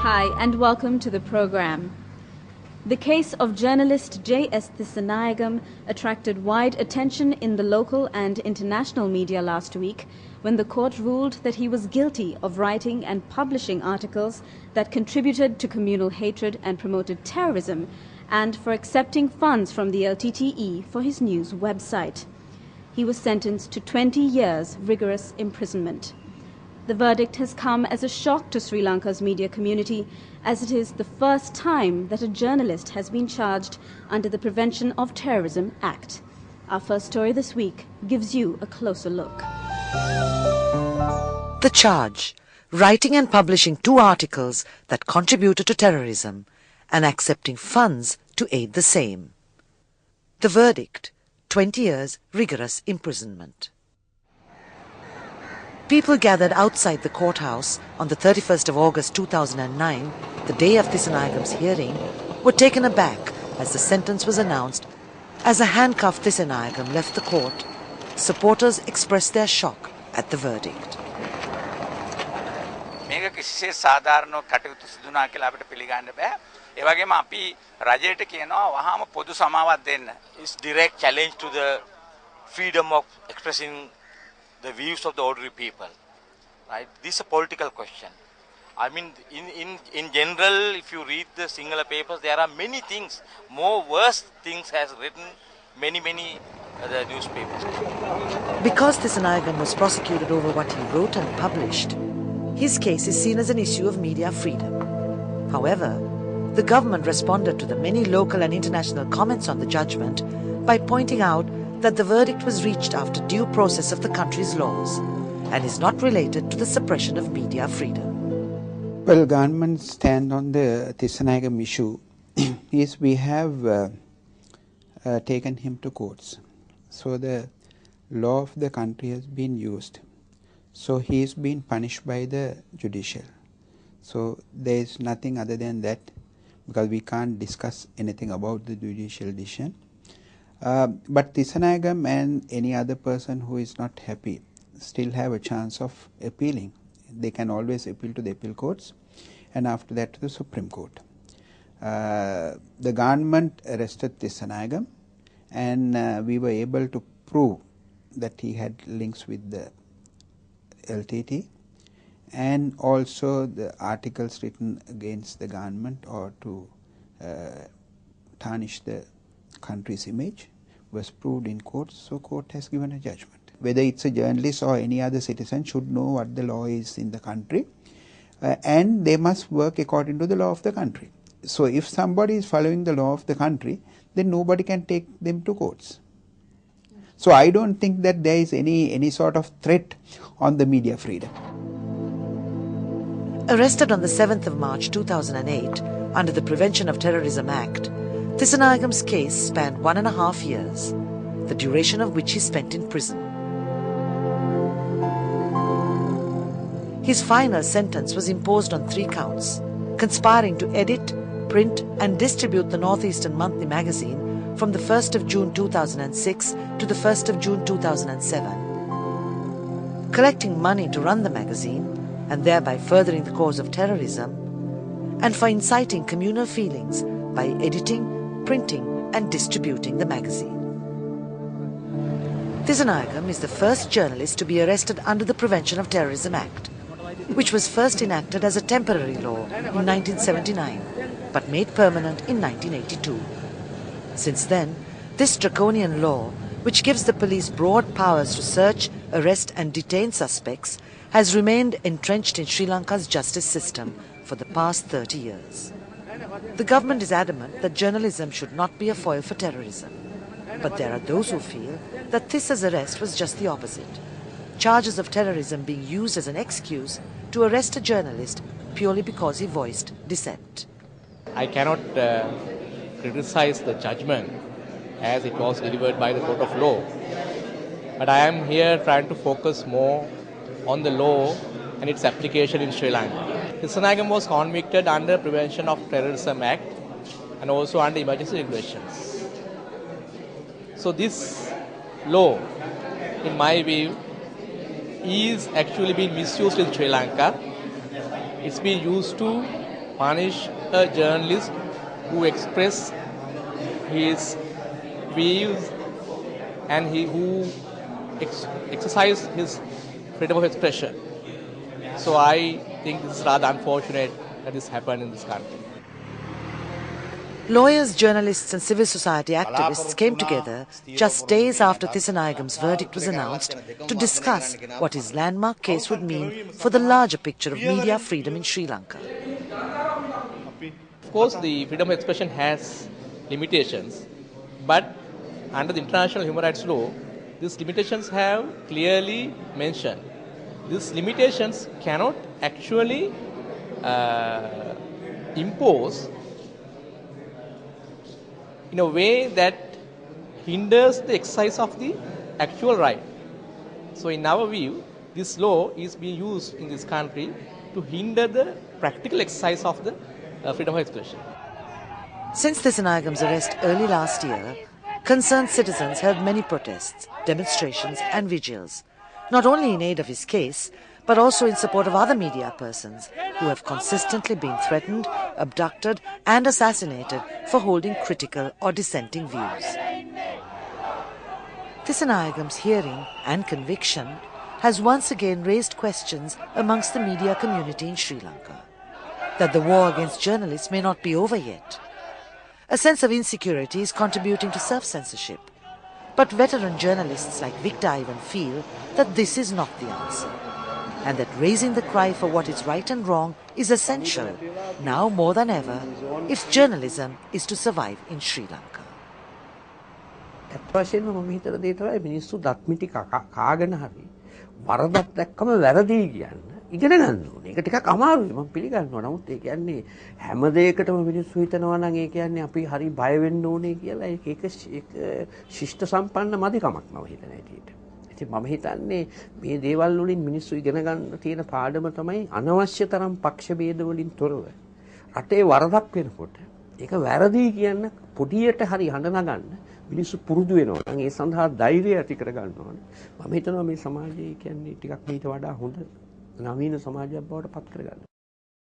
Hi, and welcome to the program. The case of journalist J.S. Tissainayagam attracted wide attention in the local and international media last week when the court ruled that he was guilty of writing and publishing articles that contributed to communal hatred and promoted terrorism, and for accepting funds from the LTTE for his news website. He was sentenced to 20 years rigorous imprisonment. The verdict has come as a shock to Sri Lanka's media community, as it is the first time that a journalist has been charged under the Prevention of Terrorism Act. Our first story this week gives you a closer look. The charge: writing and publishing 2 articles that contributed to terrorism and accepting funds to aid the same. The verdict: 20 years rigorous imprisonment. People gathered outside the courthouse on the 31st of August 2009, the day of Tissainayagam's hearing, were taken aback as the sentence was announced. As a handcuffed Tissainayagam left the court, supporters expressed their shock at the verdict. මේක කිසිසේ සාධාරණව කටයුතු සිදුනා කියලා අපිට පිළිගන්න බෑ. ඒ වගේම අපි රජයට කියනවා වහාම පොදු සමාවක් දෙන්න. It's direct challenge to the freedom of expressing the views of the ordinary people, right? This is a political question. I mean, in general, if you read the singular papers, there are many things, more worse things has written many other newspapers. Because Tissainayagam was prosecuted over what he wrote and published, his case is seen as an issue of media freedom. However, the government responded to the many local and international comments on the judgment by pointing out that the verdict was reached after due process of the country's laws and is not related to the suppression of media freedom. Well, government stand on the Tissainayagam issue is we have taken him to courts. So the law of the country has been used. So he is being punished by the judicial. So there is nothing other than that, because we can't discuss anything about the judicial decision. But Tissainayagam and any other person who is not happy still have a chance of appealing. They can always appeal to the appeal courts and after that to the Supreme Court. The government arrested Tissainayagam and we were able to prove that he had links with the LTT and also the articles written against the government or to tarnish the country's image was proved in court, so court has given a judgment. Whether it's a journalist or any other citizen should know what the law is in the country and they must work according to the law of the country. So if somebody is following the law of the country, then nobody can take them to courts. So I don't think that there is any sort of threat on the media freedom. Arrested on the 7th of March 2008 under the Prevention of Terrorism Act, Tissainayagam's case spanned 1.5 years, the duration of which he spent in prison. His final sentence was imposed on 3 counts: conspiring to edit, print and distribute the Northeastern Monthly magazine from the 1st of June 2006 to the 1st of June 2007, collecting money to run the magazine and thereby furthering the cause of terrorism, and for inciting communal feelings by editing, printing and distributing the magazine. Tissainayagam is the first journalist to be arrested under the Prevention of Terrorism Act, which was first enacted as a temporary law in 1979 but made permanent in 1982. Since then, this draconian law, which gives the police broad powers to search, arrest and detain suspects, has remained entrenched in Sri Lanka's justice system for the past 30 years. The government is adamant that journalism should not be a foil for terrorism. But there are those who feel that Tissa's arrest was just the opposite. Charges of terrorism being used as an excuse to arrest a journalist purely because he voiced dissent. I cannot criticize the judgment as it was delivered by the court of law. But I am here trying to focus more on the law and its application in Sri Lanka. Tissainayagam was convicted under Prevention of Terrorism Act and also under emergency regulations. So this law, in my view, is actually being misused in Sri Lanka. It's been used to punish a journalist who express his views and who exercise his freedom of expression. So I think this is rather unfortunate that this happened in this country. Lawyers, journalists and civil society activists came together just days after Tissanayagam's verdict was announced to discuss what his landmark case would mean for the larger picture of media freedom in Sri Lanka. Of course, the freedom of expression has limitations, but under the international human rights law, these limitations have clearly mentioned. These limitations cannot actually impose in a way that hinders the exercise of the actual right. So in our view, this law is being used in this country to hinder the practical exercise of the freedom of expression. Since Tissanayagam's arrest early last year, concerned citizens held many protests, demonstrations and vigils, not only in aid of his case, but also in support of other media persons who have consistently been threatened, abducted and assassinated for holding critical or dissenting views. Tissanayagam's hearing and conviction has once again raised questions amongst the media community in Sri Lanka, that the war against journalists may not be over yet. A sense of insecurity is contributing to self-censorship, but veteran journalists like Aidan feel that this is not the answer, and that raising the cry for what is right and wrong is essential, now more than ever, if journalism is to survive in Sri Lanka. ඇත්වශයෙන්ම මම හිතන දේ තමයි මිනිස්සු දත්මිටි කාගෙන හරි වරදක් දැක්කම වැරදි කියන්න ඉගෙන ගන්න ඕනේ. ඒක ටිකක් අමාරුයි මම පිළිගන්නවා. නමුත් ඒ කියන්නේ හැම දෙයකටම මිනිස්සු හිතනවා නම් ඒ කියන්නේ අපි හරි බය වෙන්න ඕනේ කියලා ඒක ශිෂ්ට සම්පන්න මදිකමක් මම හිතන හැටියට. ඉතින් මම හිතන්නේ මේ දේවල් වලින් මිනිස්සු ඉගෙන ගන්න තියෙන පාඩම තමයි අනවශ්‍ය තරම් පක්ෂ ભેද වලින් තොරව රටේ වරදක් වෙනකොට ඒක වැරදි කියන්න පොඩියට හරි හඬ නගන්න මිනිස්සු පුරුදු වෙනවා. නම් ඒ සඳහා ධෛර්යය ඇති කර ගන්න ඕනේ. මම හිතනවා මේ සමාජය කියන්නේ ටිකක් ඊට වඩා හොඳ නවීන සමාජයක් බවට පත් කර ගන්න.